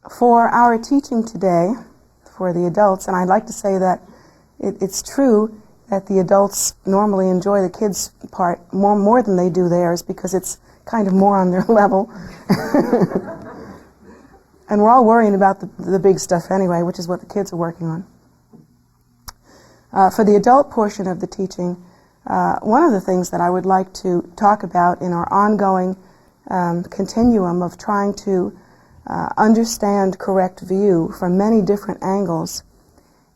For our teaching today, for the adults, and I'd like to say that it's true that the adults normally enjoy the kids' part more than they do theirs, because it's kind of more on their level. And we're all worrying about the big stuff anyway, which is what the kids are working on. For the adult portion of the teaching, one of the things that I would like to talk about in our ongoing continuum of trying to understand correct view from many different angles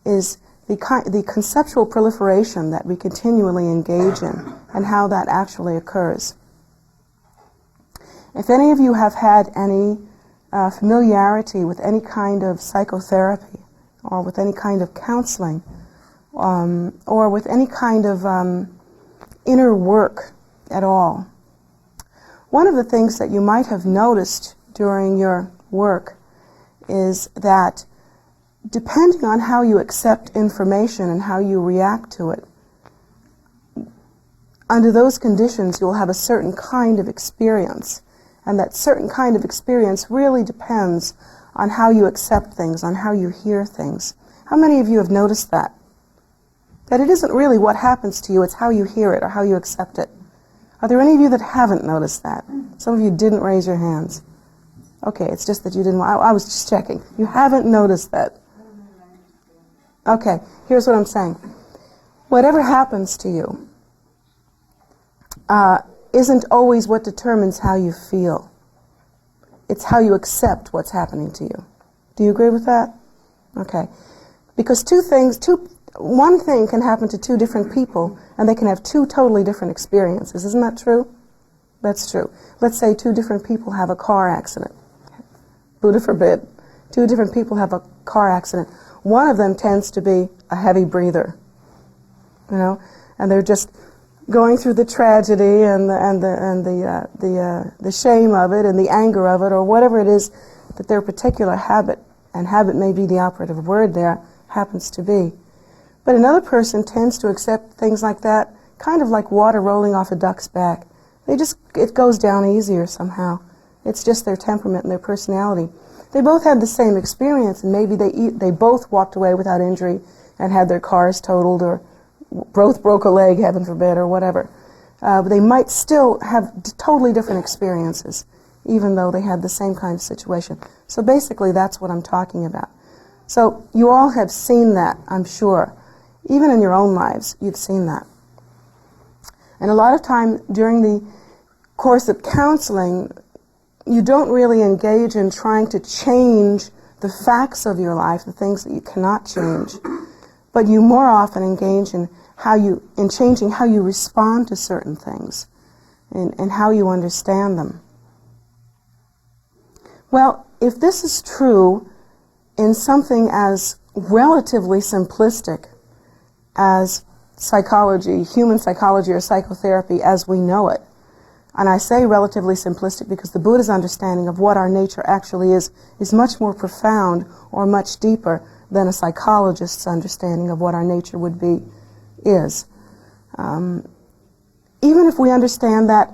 is the conceptual proliferation that we continually engage in and how that actually occurs. If any of you have had any familiarity with any kind of psychotherapy or with any kind of counseling or with any kind of inner work at all, one of the things that you might have noticed during your work is that depending on how you accept information and how you react to it, under those conditions you'll have a certain kind of experience, and that certain kind of experience really depends on how you accept things, on how you hear things. How many of you have noticed that? That it isn't really what happens to you, it's how you hear it or how you accept it. Are there any of you that haven't noticed that? Some of you didn't raise your hands. Okay, it's just that you didn't. I was just checking. You haven't noticed that. Okay, here's what I'm saying. Whatever happens to you isn't always what determines how you feel. It's how you accept what's happening to you. Do you agree with that? Okay. Because one thing can happen to two different people, and they can have two totally different experiences. Isn't that true? That's true. Let's say two different people have a car accident. Buddha forbid. Two different people have a car accident. One of them tends to be a heavy breather, and they're just going through the tragedy and the shame of it and the anger of it, or whatever it is that their particular habit, and habit may be the operative word there, happens to be. But another person tends to accept things like that kind of like water rolling off a duck's back. It goes down easier somehow. It's just their temperament and their personality. They both had the same experience, and maybe they both walked away without injury and had their cars totaled, or both broke a leg, heaven forbid, or whatever. But they might still have totally different experiences, even though they had the same kind of situation. So basically, that's what I'm talking about. So you all have seen that, I'm sure. Even in your own lives, you've seen that. And a lot of time during the course of counseling, you don't really engage in trying to change the facts of your life, the things that you cannot change, but you more often engage in changing how you respond to certain things and how you understand them. Well, if this is true in something as relatively simplistic as psychology, human psychology or psychotherapy as we know it, and I say relatively simplistic because the Buddha's understanding of what our nature actually is much more profound or much deeper than a psychologist's understanding of what our nature would be is. Even if we understand that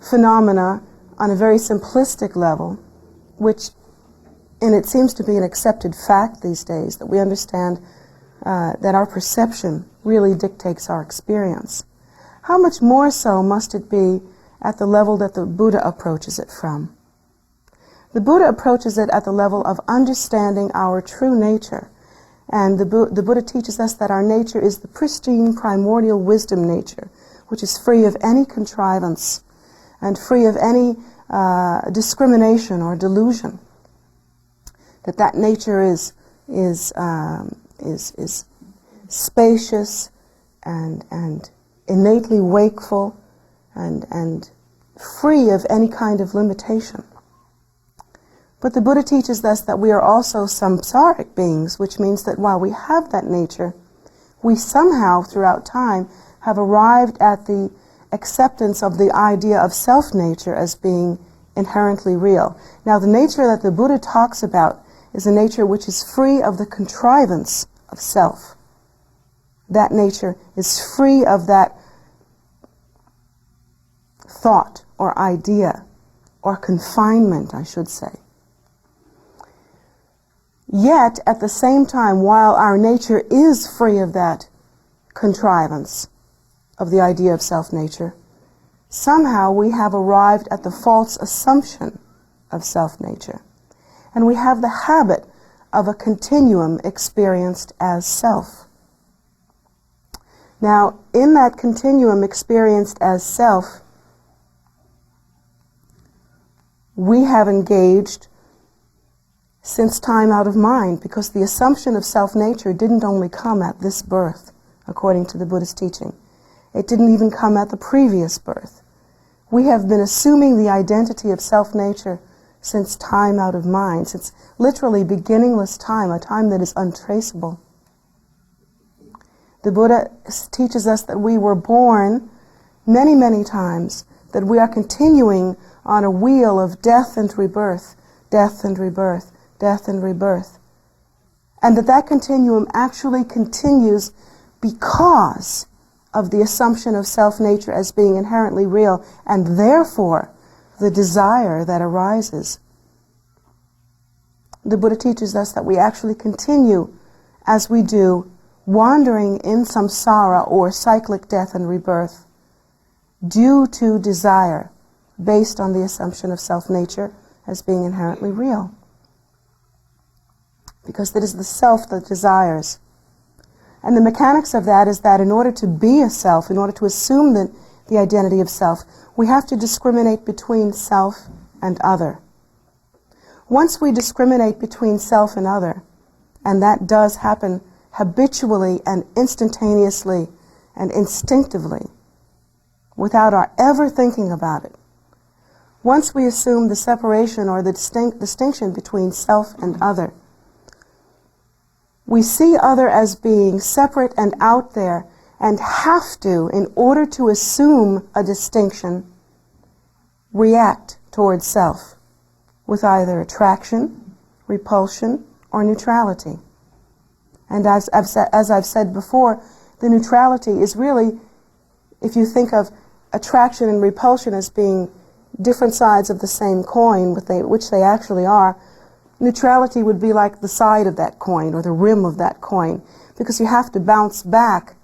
phenomena on a very simplistic level, and it seems to be an accepted fact these days, that we understand that our perception really dictates our experience. How much more so must it be at the level that the Buddha approaches it from? The Buddha approaches it at the level of understanding our true nature. And the Buddha teaches us that our nature is the pristine primordial wisdom nature, which is free of any contrivance and free of any discrimination or delusion. That nature is spacious and innately wakeful and free of any kind of limitation. But the Buddha teaches us that we are also samsaric beings, which means that while we have that nature, we somehow throughout time have arrived at the acceptance of the idea of self-nature as being inherently real. Now, the nature that the Buddha talks about is a nature which is free of the contrivance of self. That nature is free of that thought or idea or confinement, I should say. Yet, at the same time, while our nature is free of that contrivance of the idea of self-nature, somehow we have arrived at the false assumption of self-nature. And we have the habit of a continuum experienced as self. Now, in that continuum experienced as self, we have engaged since time out of mind, because the assumption of self-nature didn't only come at this birth, according to the Buddhist teaching. It didn't even come at the previous birth. We have been assuming the identity of self-nature since time out of mind, since literally beginningless time, a time that is untraceable. The Buddha teaches us that we were born many, many times, that we are continuing on a wheel of death and rebirth, death and rebirth, death and rebirth. And that continuum actually continues because of the assumption of self-nature as being inherently real, and therefore the desire that arises. The Buddha teaches us that we actually continue, as we do, wandering in samsara, or cyclic death and rebirth, due to desire, based on the assumption of self-nature as being inherently real. Because it is the self that desires. And the mechanics of that is that in order to be a self, in order to assume the identity of self, we have to discriminate between self and other. Once we discriminate between self and other, and that does happen habitually and instantaneously and instinctively, without our ever thinking about it, once we assume the separation or the distinction between self and other, we see other as being separate and out there, and have to, in order to assume a distinction, react towards self with either attraction, repulsion, or neutrality. And as I've said before, the neutrality is really, if you think of attraction and repulsion as being different sides of the same coin, which they actually are, neutrality would be like the side of that coin or the rim of that coin, because you have to bounce back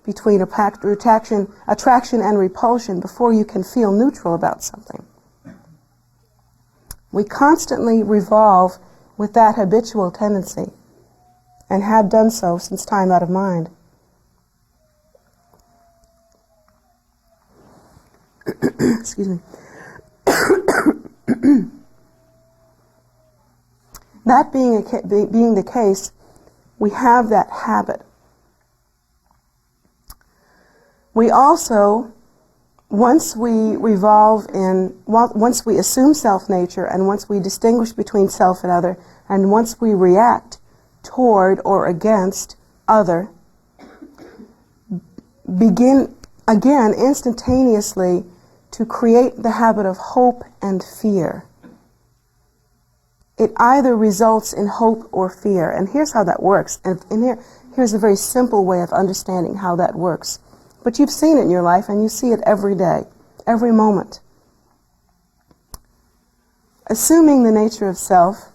between attraction and repulsion before you can feel neutral about something. We constantly revolve with that habitual tendency, and have done so since time out of mind. Excuse me. That being the case, we have that habit. We also, once we assume self-nature, and once we distinguish between self and other, and once we react toward or against other, begin again instantaneously to create the habit of hope and fear. It either results in hope or fear. And here's how that works. And here's a very simple way of understanding how that works. But you've seen it in your life, and you see it every day, every moment. Assuming the nature of self,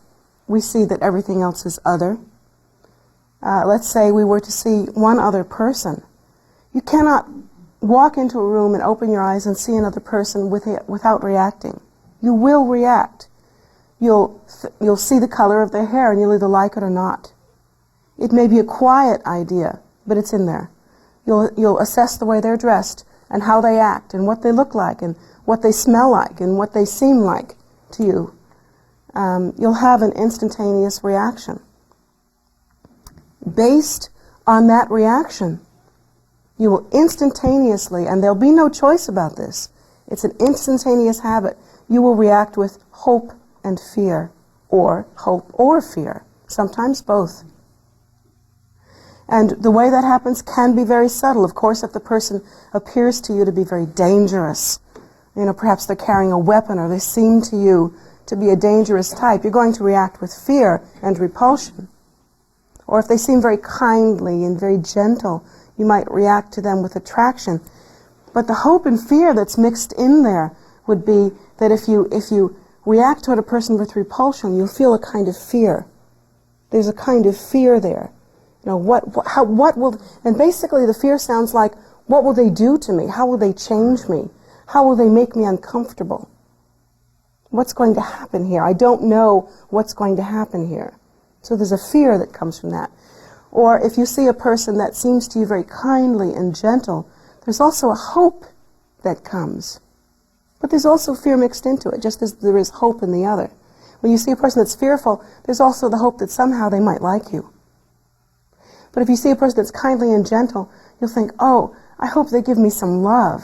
we see that everything else is other. Let's say we were to see one other person. You cannot walk into a room and open your eyes and see another person without reacting. You will react. You'll see the color of their hair, and you'll either like it or not. It may be a quiet idea, but it's in there. You'll assess the way they're dressed, and how they act, and what they look like, and what they smell like, and what they seem like to you. You'll have an instantaneous reaction. Based on that reaction, you will instantaneously, and there'll be no choice about this, it's an instantaneous habit, you will react with hope and fear, or hope or fear, sometimes both. And the way that happens can be very subtle. Of course, if the person appears to you to be very dangerous, perhaps they're carrying a weapon, or they seem to you to be a dangerous type, you're going to react with fear and repulsion. Or if they seem very kindly and very gentle, you might react to them with attraction. But the hope and fear that's mixed in there would be that if you react toward a person with repulsion, you'll feel a kind of fear. There's a kind of fear there. You know, what will, and basically the fear sounds like, what will they do to me? How will they change me? How will they make me uncomfortable? What's going to happen here? I don't know what's going to happen here. So there's a fear that comes from that. Or if you see a person that seems to you very kindly and gentle, there's also a hope that comes. But there's also fear mixed into it, just as there is hope in the other. When you see a person that's fearful, there's also the hope that somehow they might like you. But if you see a person that's kindly and gentle, you'll think, oh, I hope they give me some love.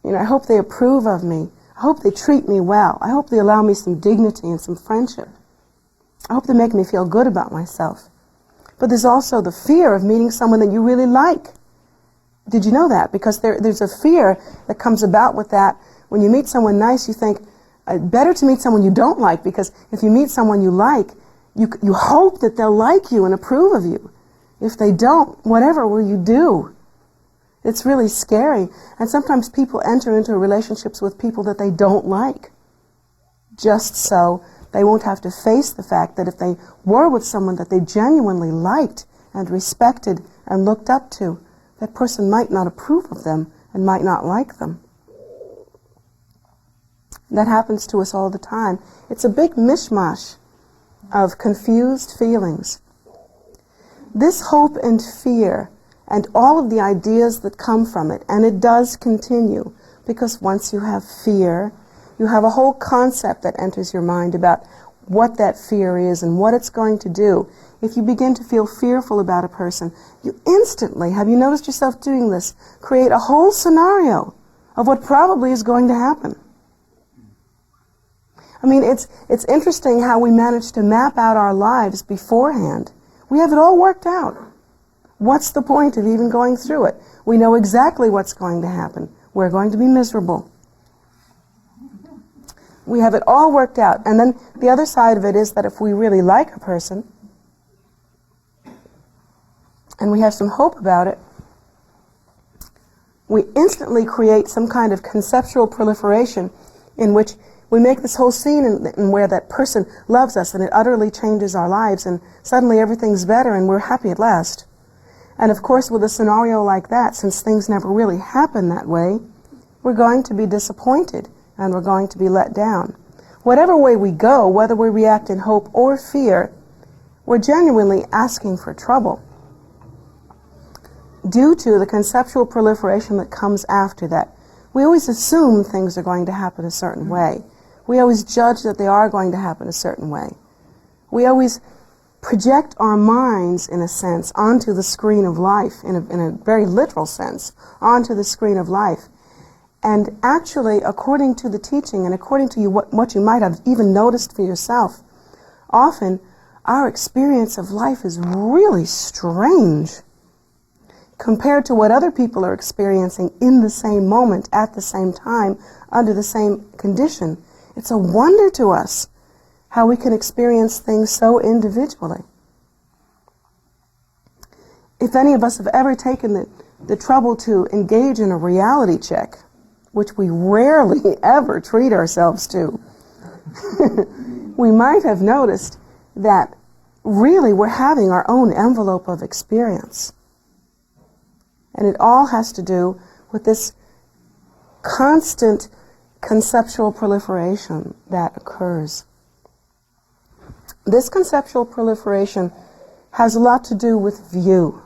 You know, I hope they approve of me. I hope they treat me well. I hope they allow me some dignity and some friendship. I hope they make me feel good about myself. But there's also the fear of meeting someone that you really like. Did you know that? Because there's a fear that comes about with that. When you meet someone nice, you think, better to meet someone you don't like, because if you meet someone you like, you hope that they'll like you and approve of you. If they don't, whatever will you do? It's really scary. And sometimes people enter into relationships with people that they don't like, just so they won't have to face the fact that if they were with someone that they genuinely liked and respected and looked up to, that person might not approve of them and might not like them. That happens to us all the time. It's a big mishmash of confused feelings. This hope and fear and all of the ideas that come from it, and it does continue, because once you have fear, you have a whole concept that enters your mind about what that fear is and what it's going to do. If you begin to feel fearful about a person, you instantly, have you noticed yourself doing this, create a whole scenario of what probably is going to happen. I mean, it's interesting how we manage to map out our lives beforehand. We have it all worked out. What's the point of even going through it? We know exactly what's going to happen. We're going to be miserable. We have it all worked out. And then the other side of it is that if we really like a person, and we have some hope about it, we instantly create some kind of conceptual proliferation in which we make this whole scene in where that person loves us and it utterly changes our lives, and suddenly everything's better and we're happy at last. And of course, with a scenario like that, since things never really happen that way, we're going to be disappointed and we're going to be let down. Whatever way we go, whether we react in hope or fear, we're genuinely asking for trouble due to the conceptual proliferation that comes after that. We always assume things are going to happen a certain way. We always judge that they are going to happen a certain way. We always project our minds, in a sense, onto the screen of life, in a very literal sense, onto the screen of life. And actually, according to the teaching and according to what you might have even noticed for yourself, often our experience of life is really strange compared to what other people are experiencing in the same moment, at the same time, under the same condition. It's a wonder to us how we can experience things so individually. If any of us have ever taken the trouble to engage in a reality check, which we rarely ever treat ourselves to, we might have noticed that really we're having our own envelope of experience. And it all has to do with this constant conceptual proliferation that occurs. This conceptual proliferation has a lot to do with view.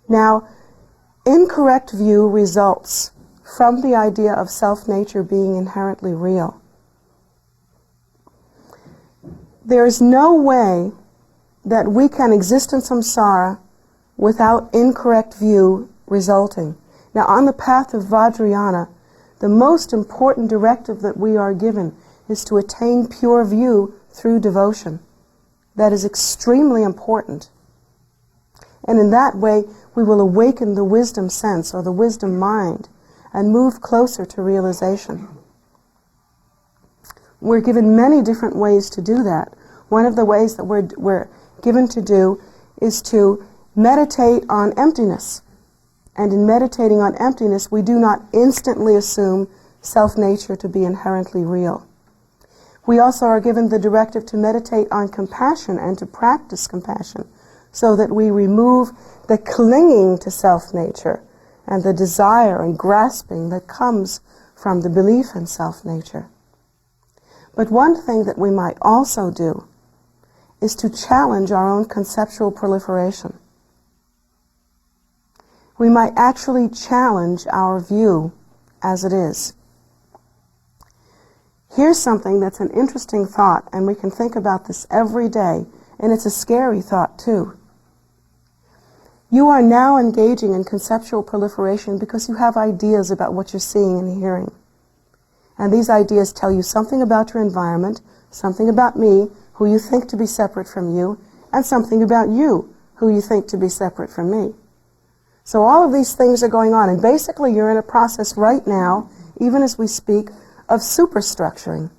Now, incorrect view results from the idea of self-nature being inherently real. There is no way that we can exist in samsara without incorrect view resulting. Now, on the path of Vajrayana, the most important directive that we are given is to attain pure view through devotion. That is extremely important. And in that way, we will awaken the wisdom sense or the wisdom mind and move closer to realization. We're given many different ways to do that. One of the ways that we're given to do is to meditate on emptiness. And in meditating on emptiness, we do not instantly assume self-nature to be inherently real. We also are given the directive to meditate on compassion and to practice compassion so that we remove the clinging to self-nature and the desire and grasping that comes from the belief in self-nature. But one thing that we might also do is to challenge our own conceptual proliferation. We might actually challenge our view as it is. Here's something that's an interesting thought, and we can think about this every day, and it's a scary thought too. You are now engaging in conceptual proliferation because you have ideas about what you're seeing and hearing. And these ideas tell you something about your environment, something about me, who you think to be separate from you, and something about you, who you think to be separate from me. So all of these things are going on, and basically you're in a process right now, even as we speak, of superstructuring.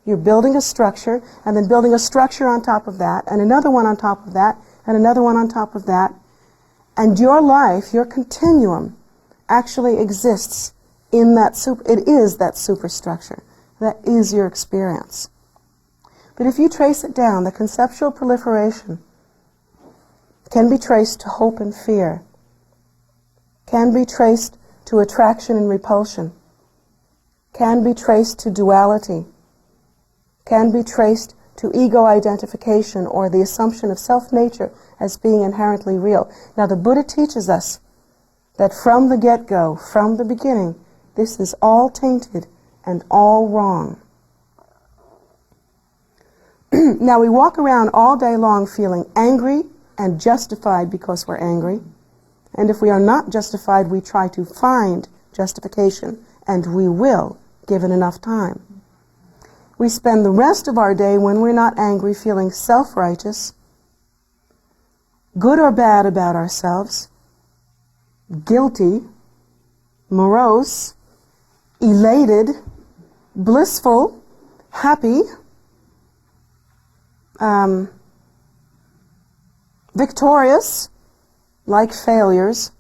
You're building a structure, and then building a structure on top of that, and another one on top of that, and another one on top of that. And your life, your continuum, actually exists in that it is that superstructure. That is your experience. But if you trace it down, the conceptual proliferation can be traced to hope and fear, can be traced to attraction and repulsion, can be traced to duality, can be traced to ego identification or the assumption of self-nature as being inherently real. Now the Buddha teaches us that from the get-go, from the beginning, this is all tainted and all wrong. Now we walk around all day long feeling angry and justified because we're angry. And if we are not justified, we try to find justification, and we will, given enough time. We spend the rest of our day when we're not angry feeling self-righteous, good or bad about ourselves, guilty, morose, elated, blissful, happy, victorious, like failures,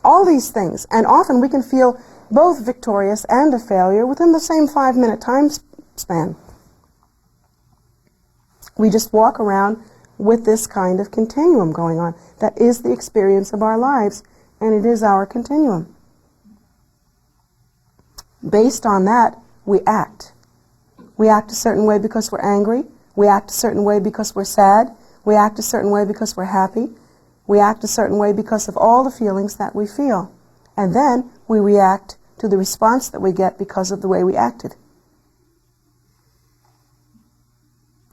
all these things. And often we can feel both victorious and a failure within the same 5-minute time span. We just walk around with this kind of continuum going on. That is the experience of our lives, and it is our continuum. Based on that, we act. We act a certain way because we're angry. We act a certain way because we're sad. We act a certain way because we're happy. We act a certain way because of all the feelings that we feel. And then we react to the response that we get because of the way we acted.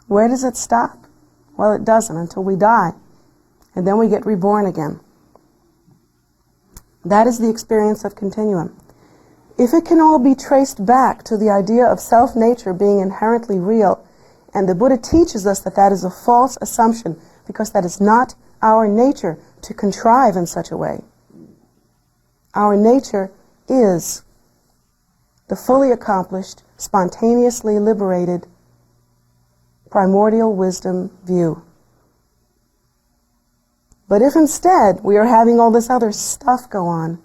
Where does it stop? Well, it doesn't until we die. And then we get reborn again. That is the experience of continuum. If it can all be traced back to the idea of self-nature being inherently real, and the Buddha teaches us that that is a false assumption, because that is not our nature to contrive in such a way. Our nature is the fully accomplished, spontaneously liberated, primordial wisdom view. But if instead we are having all this other stuff go on,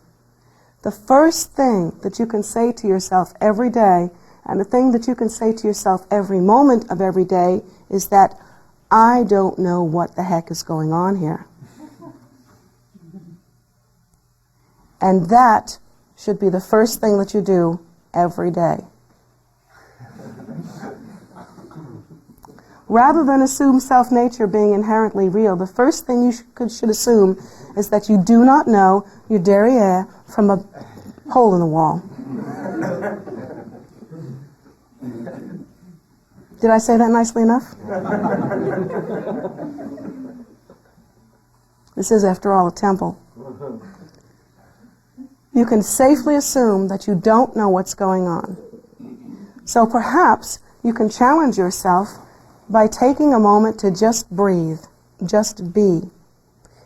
the first thing that you can say to yourself every day, and the thing that you can say to yourself every moment of every day, is that I don't know what the heck is going on here. And that should be the first thing that you do every day. Rather than assume self-nature being inherently real, the first thing you should assume is that you do not know your derriere from a hole in the wall. Did I say that nicely enough? This is, after all, a temple. You can safely assume that you don't know what's going on. So perhaps you can challenge yourself by taking a moment to just breathe, just be.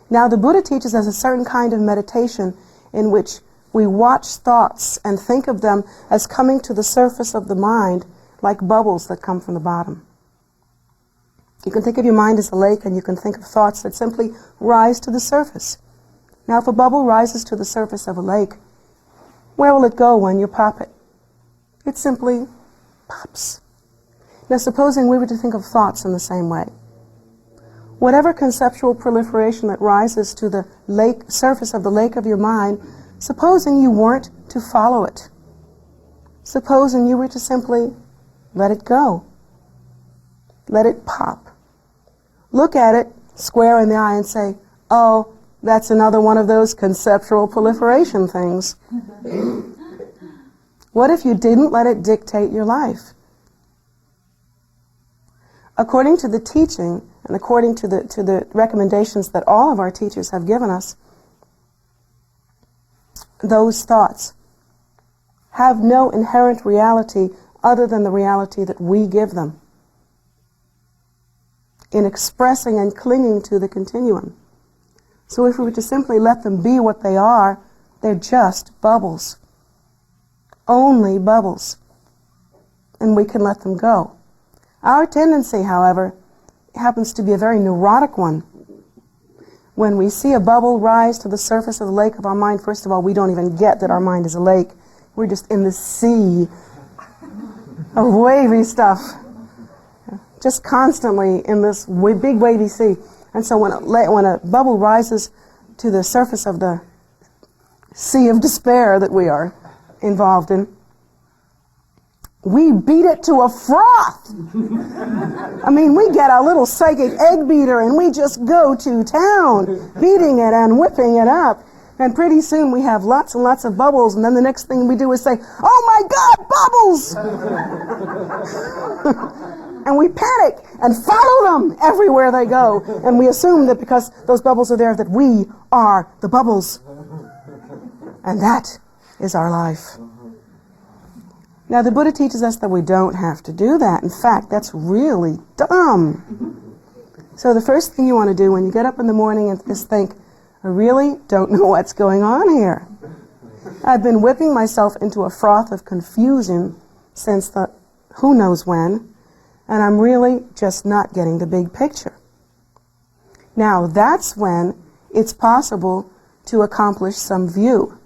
Now, the Buddha teaches us a certain kind of meditation in which we watch thoughts and think of them as coming to the surface of the mind like bubbles that come from the bottom. You can think of your mind as a lake, and you can think of thoughts that simply rise to the surface. Now, if a bubble rises to the surface of a lake, where will it go when you pop it? It simply pops. Now supposing we were to think of thoughts in the same way. Whatever conceptual proliferation that rises to the surface of the lake of your mind, supposing you weren't to follow it. Supposing you were to simply let it go. Let it pop. Look at it square in the eye and say, oh, that's another one of those conceptual proliferation things. What if you didn't let it dictate your life? According to the teaching, and according to the recommendations that all of our teachers have given us, those thoughts have no inherent reality other than the reality that we give them in expressing and clinging to the continuum. So if we were to simply let them be what they are, they're just bubbles. Only bubbles. And we can let them go. Our tendency, however, happens to be a very neurotic one. When we see a bubble rise to the surface of the lake of our mind, first of all, we don't even get that our mind is a lake. We're just in the sea of wavy stuff. Just constantly in this big wavy sea. And so when a bubble rises to the surface of the sea of despair that we are involved in, we beat it to a froth. I mean, we get a little psychic egg beater and we just go to town, beating it and whipping it up. And pretty soon we have lots and lots of bubbles, and then the next thing we do is say, oh my God, bubbles! And we panic and follow them everywhere they go. And we assume that because those bubbles are there that we are the bubbles. And that is our life. Now the Buddha teaches us that we don't have to do that. In fact, that's really dumb. So the first thing you want to do when you get up in the morning is think, I really don't know what's going on here. I've been whipping myself into a froth of confusion since the who knows when, and I'm really just not getting the big picture. Now that's when it's possible to accomplish some view.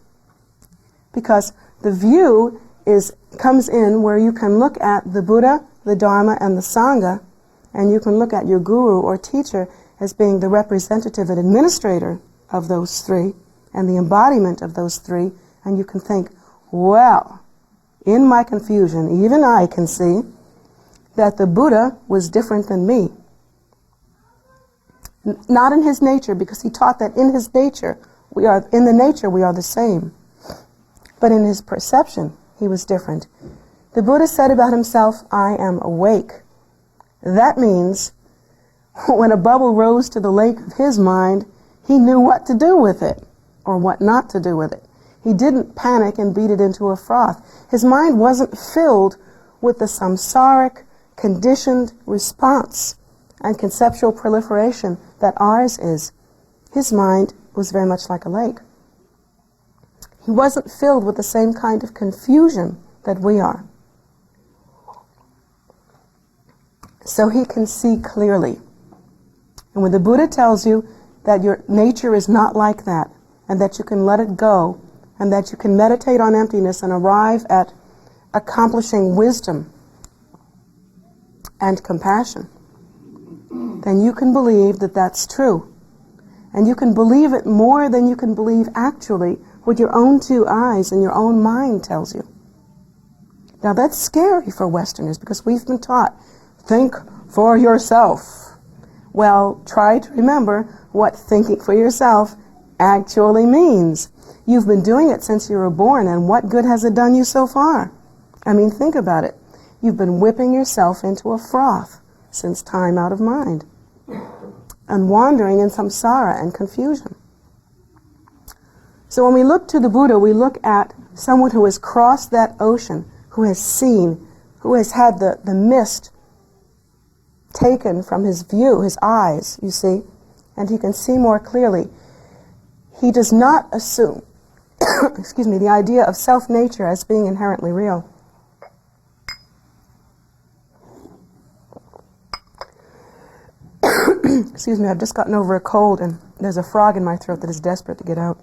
Because the view comes in where you can look at the Buddha, the Dharma, and the Sangha, and you can look at your guru or teacher as being the representative and administrator of those three, and the embodiment of those three, and you can think, well, in my confusion, even I can see that the Buddha was different than me. Not in his nature, because he taught that in his nature, we are the same. But in his perception, he was different. The Buddha said about himself, I am awake. That means when a bubble rose to the lake of his mind, he knew what to do with it, or what not to do with it. He didn't panic and beat it into a froth. His mind wasn't filled with the samsaric, conditioned response and conceptual proliferation that ours is. His mind was very much like a lake. He wasn't filled with the same kind of confusion that we are. So he can see clearly. And when the Buddha tells you that your nature is not like that, and that you can let it go, and that you can meditate on emptiness and arrive at accomplishing wisdom and compassion, then you can believe that that's true. And you can believe it more than you can believe actually what your own two eyes and your own mind tells you. Now that's scary for Westerners because we've been taught, think for yourself. Well, try to remember what thinking for yourself actually means. You've been doing it since you were born, and what good has it done you so far? I mean, think about it. You've been whipping yourself into a froth since time out of mind, and wandering in samsara and confusion. So when we look to the Buddha, we look at someone who has crossed that ocean, who has seen, who has had the mist taken from his view, his eyes, you see, and he can see more clearly. He does not assume, the idea of self-nature as being inherently real. Excuse me, I've just gotten over a cold and there's a frog in my throat that is desperate to get out.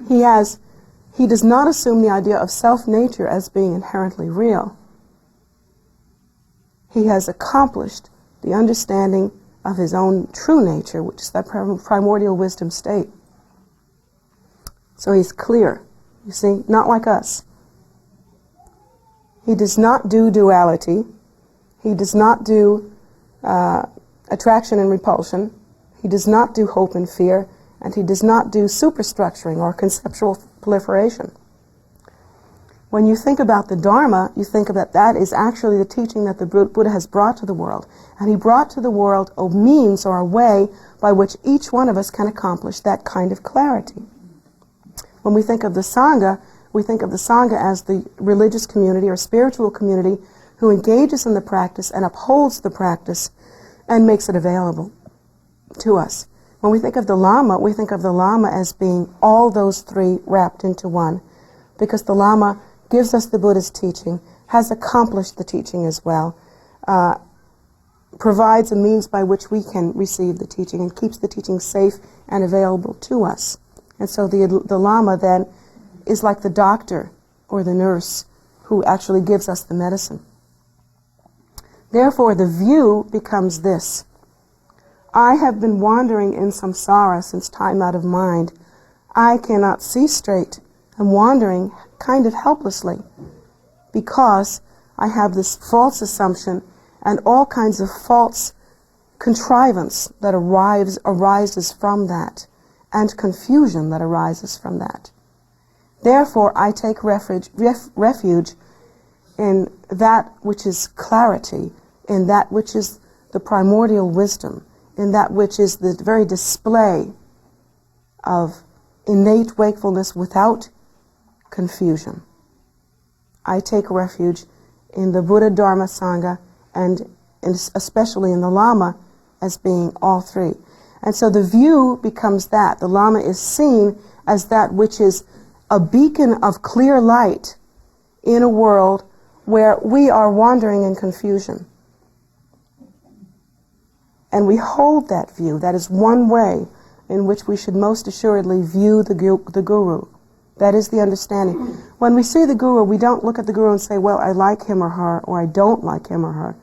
He has he does not assume the idea of self-nature as being inherently real. He has accomplished the understanding of his own true nature, which is that primordial wisdom state. So he's clear, you see, not like us. He does not do duality. He does not do attraction and repulsion. He does not do hope and fear. And he does not do superstructuring or conceptual proliferation. When you think about the Dharma, you think about that is actually the teaching that the Buddha has brought to the world. And he brought to the world a means or a way by which each one of us can accomplish that kind of clarity. When we think of the Sangha, we think of the Sangha as the religious community or spiritual community who engages in the practice and upholds the practice and makes it available to us. When we think of the Lama, we think of the Lama as being all those three wrapped into one, because the Lama gives us the Buddha's teaching, has accomplished the teaching as well, provides a means by which we can receive the teaching and keeps the teaching safe and available to us. And so the Lama then is like the doctor or the nurse who actually gives us the medicine. Therefore, the view becomes this. I have been wandering in samsara since time out of mind. I cannot see straight. I'm wandering kind of helplessly because I have this false assumption and all kinds of false contrivance that arises from that, and confusion that arises from that. Therefore, I take refuge in that which is clarity, in that which is the primordial wisdom, in that which is the very display of innate wakefulness without confusion. I take refuge in the Buddha, Dharma, Sangha, and especially in the Lama as being all three. And so the view becomes that. The Lama is seen as that which is a beacon of clear light in a world where we are wandering in confusion. And we hold that view. That is one way in which we should most assuredly view the Guru. That is the understanding. When we see the Guru, we don't look at the Guru and say, well, I like him or her, or I don't like him or her.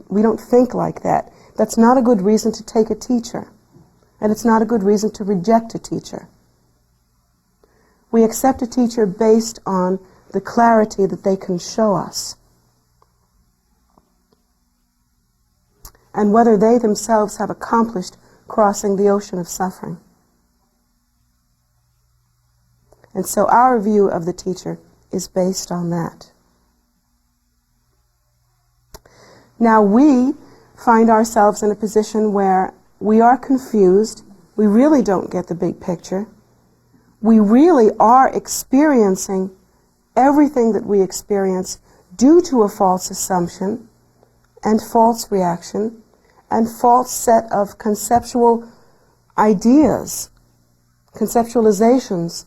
We don't think like that. That's not a good reason to take a teacher. And it's not a good reason to reject a teacher. We accept a teacher based on the clarity that they can show us, and whether they themselves have accomplished crossing the ocean of suffering. And so our view of the teacher is based on that. Now we find ourselves in a position where we are confused, we really don't get the big picture, we really are experiencing everything that we experience due to a false assumption and false reaction and false set of conceptual ideas, conceptualizations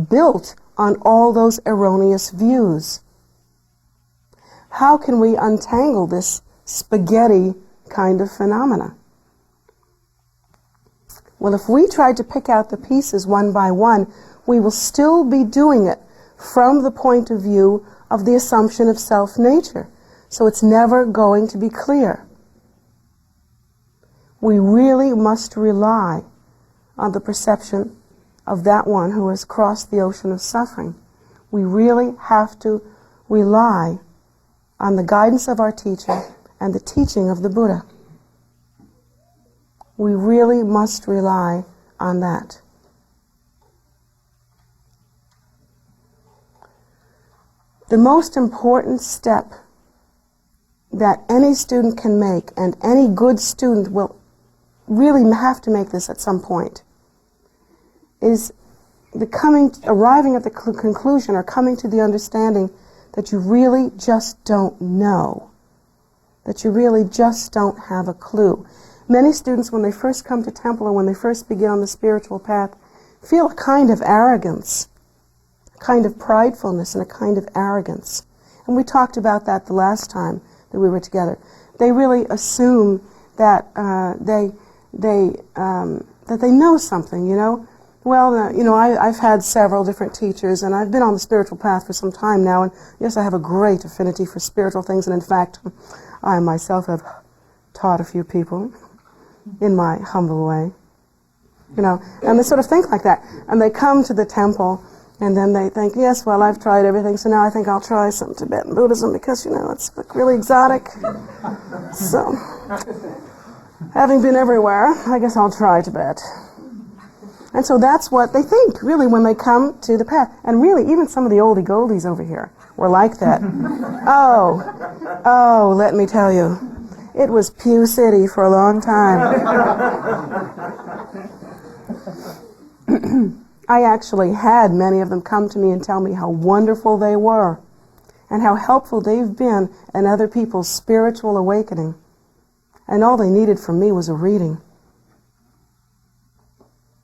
built on all those erroneous views. How can we untangle this spaghetti kind of phenomena? Well, if we tried to pick out the pieces one by one, we will still be doing it from the point of view of the assumption of self-nature. So it's never going to be clear. We really must rely on the perception of that one who has crossed the ocean of suffering. We really have to rely on the guidance of our teacher and the teaching of the Buddha. We really must rely on that. The most important step that any student can make, and any good student will really have to make this at some point, is arriving at the conclusion or coming to the understanding that you really just don't know, that you really just don't have a clue. Many students, when they first come to temple or when they first begin on the spiritual path, feel a kind of arrogance, a kind of pridefulness and a kind of arrogance. And we talked about that the last time that we were together. They really assume that they know something, you know. Well, I've had several different teachers, and I've been on the spiritual path for some time now, and yes, I have a great affinity for spiritual things, and in fact, I myself have taught a few people in my humble way, and they sort of think like that, and they come to the temple, and then they think, yes, well, I've tried everything, so now I think I'll try some Tibetan Buddhism because, it's really exotic. So, having been everywhere, I guess I'll try Tibet. And so that's what they think, really, when they come to the path. And really, even some of the oldie goldies over here were like that. Oh, let me tell you, it was Pew City for a long time. I actually had many of them come to me and tell me how wonderful they were and how helpful they've been in other people's spiritual awakening. And all they needed from me was a reading.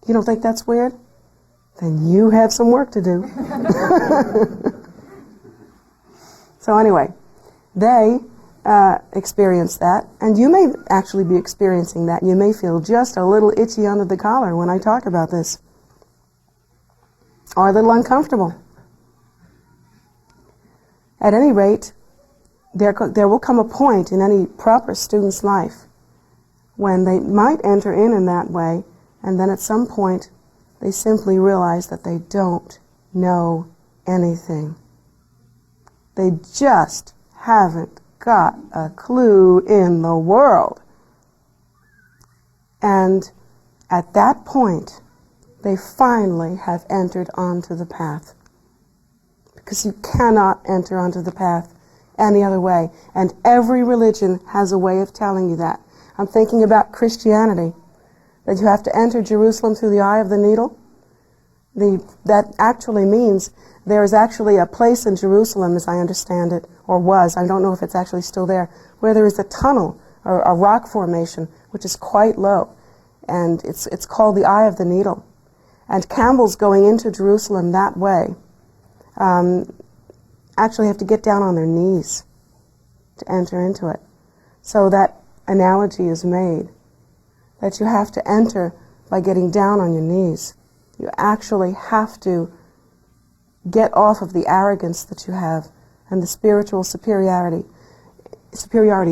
You don't think that's weird? Then you have some work to do. So anyway, they experience that, and you may actually be experiencing that. You may feel just a little itchy under the collar when I talk about this, or a little uncomfortable. At any rate, there will come a point in any proper student's life when they might enter in that way, and then at some point they simply realize that they don't know anything. They just haven't got a clue in the world. And at that point, they finally have entered onto the path. Because you cannot enter onto the path any other way. And every religion has a way of telling you that. I'm thinking about Christianity, that you have to enter Jerusalem through the eye of the needle. That actually means there is actually a place in Jerusalem, as I understand it, or was, I don't know if it's actually still there, where there is a tunnel or a rock formation which is quite low. And it's called the Eye of the Needle. And camels going into Jerusalem that way actually have to get down on their knees to enter into it. So that analogy is made, that you have to enter by getting down on your knees. You actually have to get off of the arrogance that you have and the spiritual superiority.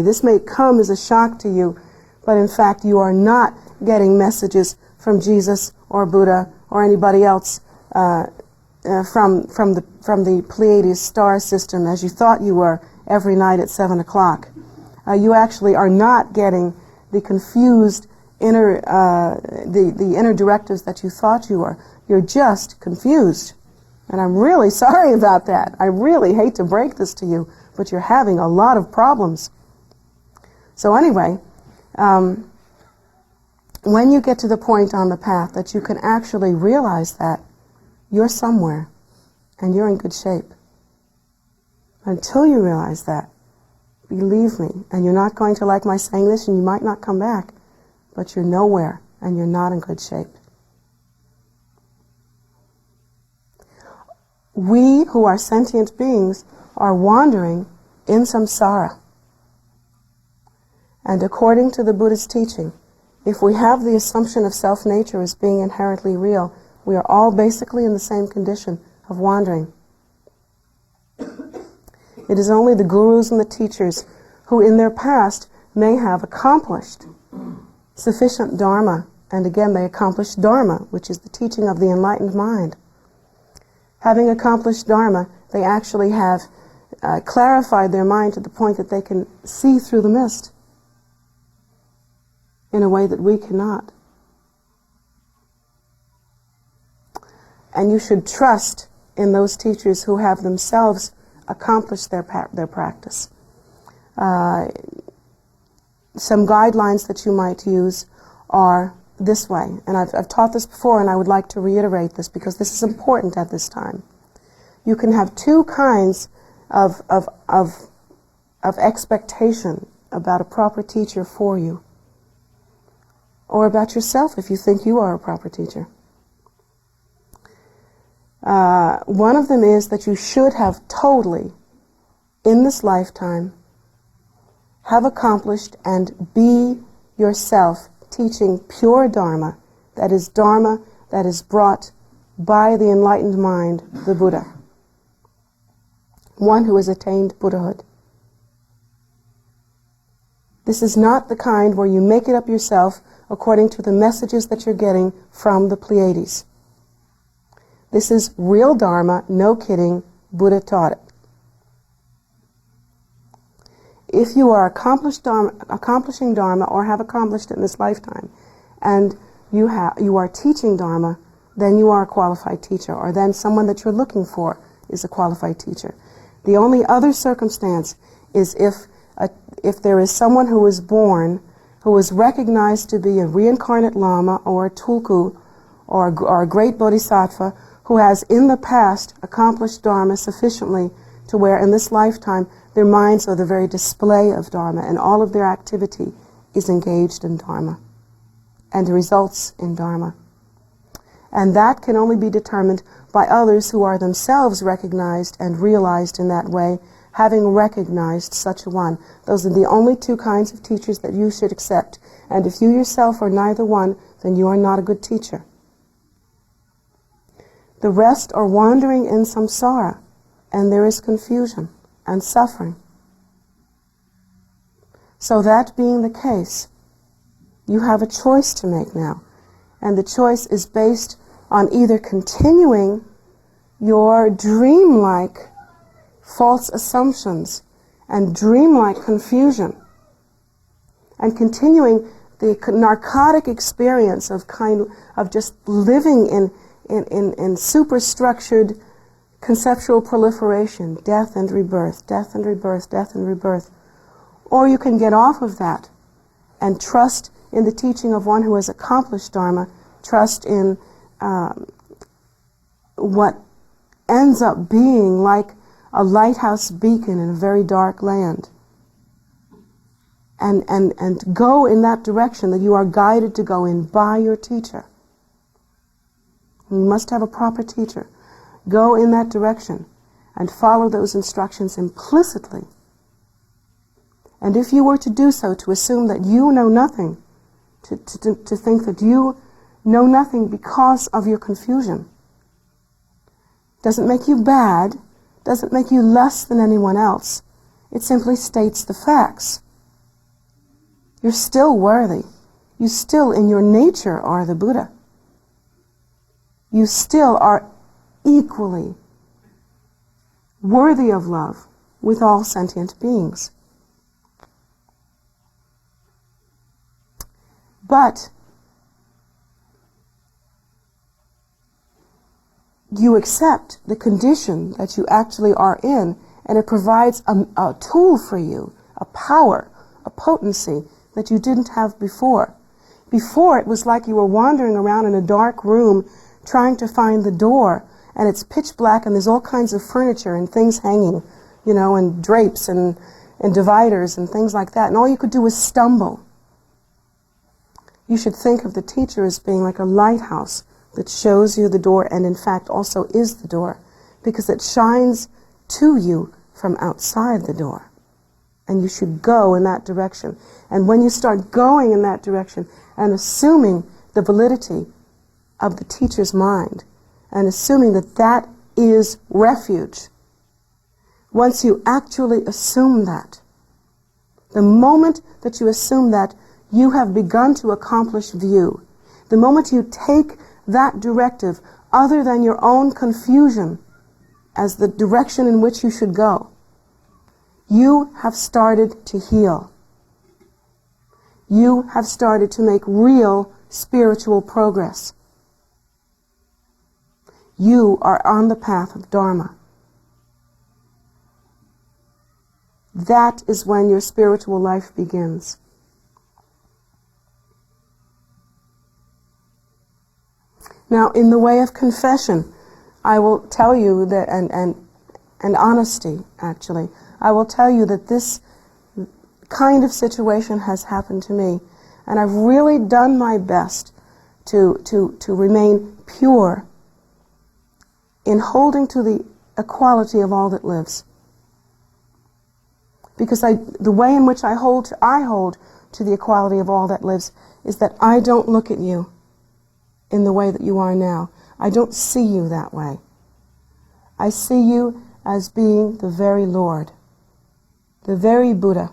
This may come as a shock to you, but in fact you are not getting messages from Jesus or Buddha or anybody else from the Pleiades star system as you thought you were every night at 7 o'clock. You actually are not getting the confused inner the inner directives that you thought you were. You're just confused. And I'm really sorry about that. I really hate to break this to you, but you're having a lot of problems. So anyway, when you get to the point on the path that you can actually realize that you're somewhere and you're in good shape. Until you realize that, believe me, and you're not going to like my saying this, and you might not come back, but you're nowhere and you're not in good shape. We who are sentient beings are wandering in samsara. And according to the Buddhist teaching, if we have the assumption of self-nature as being inherently real, we are all basically in the same condition of wandering. It is only the gurus and the teachers who in their past may have accomplished sufficient dharma, and again they accomplished dharma, which is the teaching of the enlightened mind. Having accomplished dharma, they actually have clarified their mind to the point that they can see through the mist in a way that we cannot. And you should trust in those teachers who have themselves accomplished their practice. Some guidelines that you might use are this way, and I've taught this before, and I would like to reiterate this because this is important at this time. You can have two kinds of expectation about a proper teacher for you, or about yourself if you think you are a proper teacher. One of them is that you should have totally, in this lifetime, have accomplished and be yourself teaching pure Dharma, that is Dharma that is brought by the enlightened mind, the Buddha. One who has attained Buddhahood. This is not the kind where you make it up yourself according to the messages that you're getting from the Pleiades. This is real Dharma, no kidding. Buddha taught it. If you are accomplishing Dharma or have accomplished it in this lifetime, and you are teaching Dharma, then you are a qualified teacher, or then someone that you're looking for is a qualified teacher. The only other circumstance is if there is someone who is born, who is recognized to be a reincarnate Lama or a Tulku or a great Bodhisattva, who has in the past accomplished Dharma sufficiently to where in this lifetime their minds are the very display of Dharma and all of their activity is engaged in Dharma and results in Dharma. And that can only be determined by others who are themselves recognized and realized in that way, having recognized such a one. Those are the only two kinds of teachers that you should accept. And if you yourself are neither one, then you are not a good teacher. The rest are wandering in samsara, and there is confusion and suffering. So that being the case, you have a choice to make now. And the choice is based on either continuing your dreamlike false assumptions and dreamlike confusion and continuing the narcotic experience of just living in superstructured conceptual proliferation, death and rebirth, death and rebirth, death and rebirth. Or you can get off of that and trust in the teaching of one who has accomplished Dharma, trust in what ends up being like a lighthouse beacon in a very dark land. And go in that direction that you are guided to go in by your teacher. You must have a proper teacher. Go in that direction and follow those instructions implicitly. And if you were to do so, to assume that you know nothing, to think that you know nothing because of your confusion, doesn't make you bad, doesn't make you less than anyone else. It simply states the facts. You're still worthy. You still, in your nature, are the Buddha. You still are equally worthy of love with all sentient beings. But you accept the condition that you actually are in, and it provides a tool for you, a power, a potency that you didn't have before. Before, it was like you were wandering around in a dark room trying to find the door, and it's pitch black and there's all kinds of furniture and things hanging, and drapes and dividers and things like that, and all you could do was stumble. You should think of the teacher as being like a lighthouse that shows you the door and in fact also is the door, because it shines to you from outside the door. And you should go in that direction. And when you start going in that direction and assuming the validity of the teacher's mind and assuming that that is refuge, once you actually assume that, the moment that you assume that, you have begun to accomplish view. The moment you take that directive, other than your own confusion, as the direction in which you should go, you have started to heal. You have started to make real spiritual progress. You are on the path of Dharma. That is when your spiritual life begins. Now, in the way of confession, I will tell you that, and honesty, actually, I will tell you that this kind of situation has happened to me, and I've really done my best to remain pure in holding to the equality of all that lives. Because the way in which I hold to the equality of all that lives is that I don't look at you. in the way that you are now. I don't see you that way. I see you as being the very Lord, the very Buddha.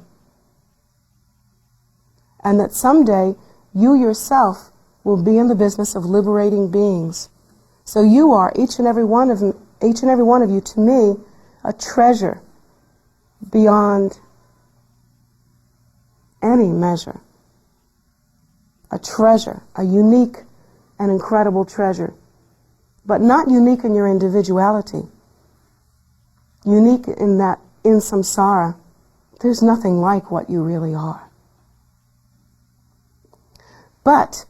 And that someday you yourself will be in the business of liberating beings. So you are, each and every one of you, to me, a treasure beyond any measure. A treasure, a unique and incredible treasure. But not unique in your individuality. Unique in that, in samsara, there's nothing like what you really are. But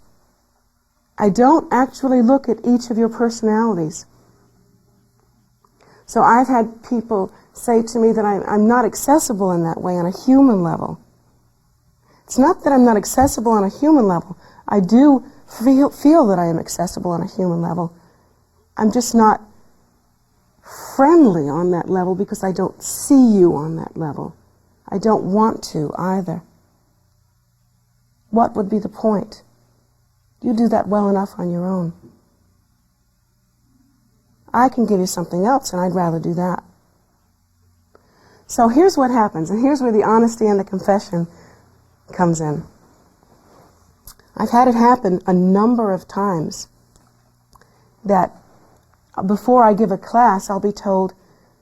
I don't actually look at each of your personalities. So I've had people say to me that I'm not accessible in that way on a human level. It's not that I'm not accessible on a human level. I do feel that I am accessible on a human level. I'm just not friendly on that level because I don't see you on that level. I don't want to either. What would be the point? You do that well enough on your own. I can give you something else, and I'd rather do that. So here's what happens, and here's where the honesty and the confession comes in. I've had it happen a number of times that before I give a class, I'll be told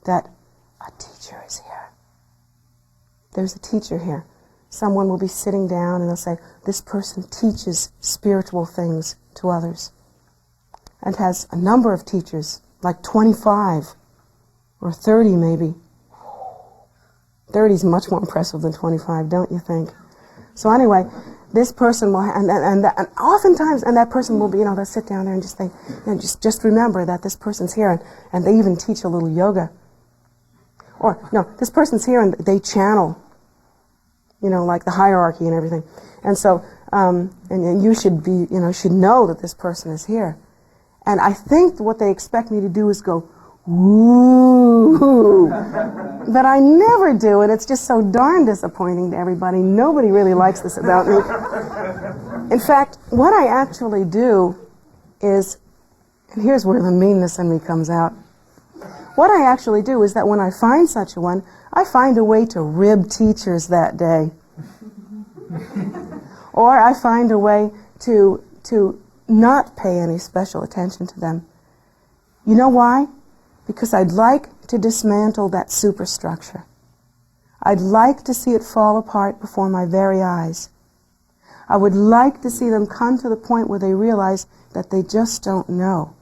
that a teacher is here. There's a teacher here. Someone will be sitting down and they'll say, this person teaches spiritual things to others. And has a number of teachers, like 25 or 30 maybe. 30 is much more impressive than 25, don't you think? So anyway, this person will, and oftentimes, and that person will be, they'll sit down there and just think, just remember that this person's here, and they even teach a little yoga. Or, no, this person's here and they channel, like the hierarchy and everything. And so, and you should be, should know that this person is here. And I think what they expect me to do is go, woo! But I never do, and it's just so darn disappointing to everybody. Nobody really likes this about me. In fact, what I actually do is, and here's where the meanness in me comes out. What I actually do is that when I find such a one, I find a way to rib teachers that day. Or I find a way to not pay any special attention to them. You know why? Because I'd like to dismantle that superstructure. I'd like to see it fall apart before my very eyes. I would like to see them come to the point where they realize that they just don't know.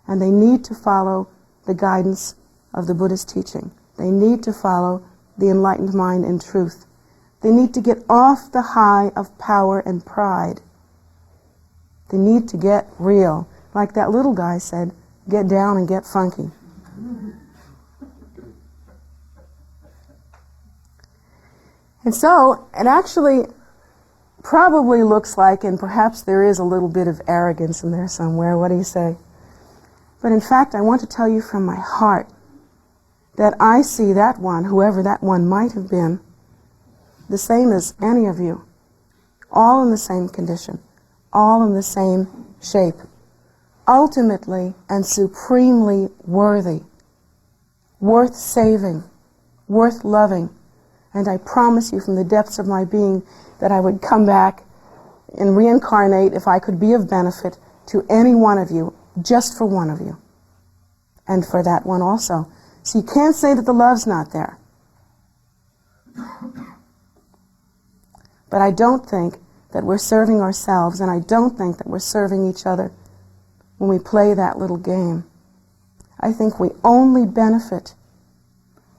And they need to follow the guidance of the Buddha's teaching. They need to follow the enlightened mind and truth. They need to get off the high of power and pride. They need to get real. Like that little guy said, get down and get funky. And so, it actually probably looks like, and perhaps there is a little bit of arrogance in there somewhere, what do you say? But in fact, I want to tell you from my heart that I see that one, whoever that one might have been, the same as any of you, all in the same condition, all in the same shape, ultimately and supremely worthy, worth saving, worth loving. And I promise you from the depths of my being that I would come back and reincarnate if I could be of benefit to any one of you, just for one of you. And for that one also. So you can't say that the love's not there. But I don't think that we're serving ourselves, and I don't think that we're serving each other when we play that little game. I think we only benefit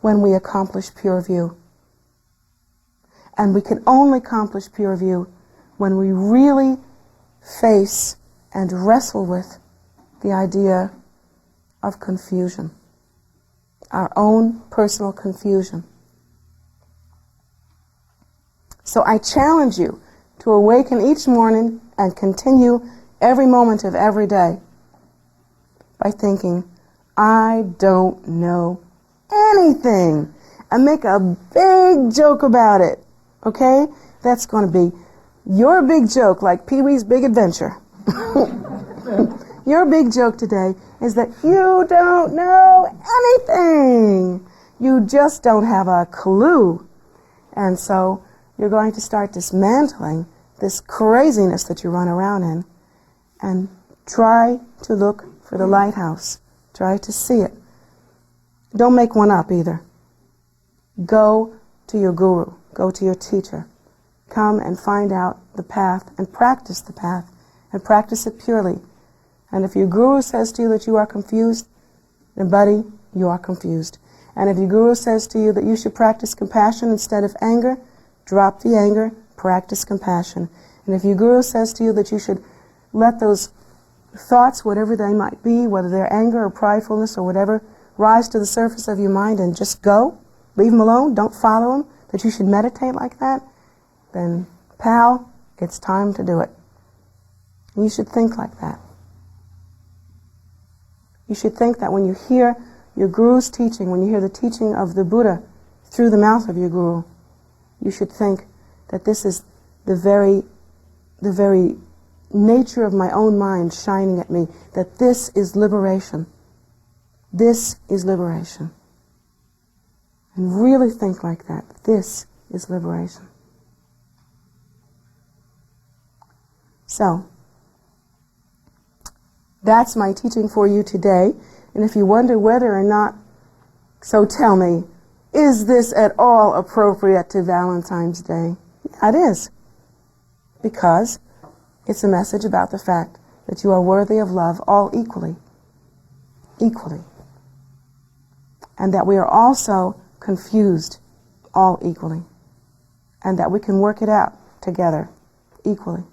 when we accomplish pure view. And we can only accomplish pure view when we really face and wrestle with the idea of confusion, our own personal confusion. So I challenge you to awaken each morning and continue every moment of every day by thinking, I don't know anything, and make a big joke about it. Okay? That's going to be your big joke, like Pee-wee's Big Adventure. Your big joke today is that you don't know anything. You just don't have a clue. And so you're going to start dismantling this craziness that you run around in and try to look for the lighthouse. Try to see it. Don't make one up either. Go to your guru. Go to your teacher. Come and find out the path and practice the path and practice it purely. And if your guru says to you that you are confused, then buddy, you are confused. And if your guru says to you that you should practice compassion instead of anger, drop the anger, practice compassion. And if your guru says to you that you should let those thoughts, whatever they might be, whether they're anger or pridefulness or whatever, rise to the surface of your mind and just go, leave them alone, don't follow them, that you should meditate like that, then, pal, it's time to do it. And you should think like that. You should think that when you hear your guru's teaching, when you hear the teaching of the Buddha through the mouth of your guru, you should think that this is the very nature of my own mind shining at me, that this is liberation. This is liberation. And really think like that. This is liberation. So, that's my teaching for you today. And if you wonder whether or not, so tell me, is this at all appropriate to Valentine's Day? Yeah, it is. Because it's a message about the fact that you are worthy of love all equally. Equally. And that we are also confused all equally. And that we can work it out together equally.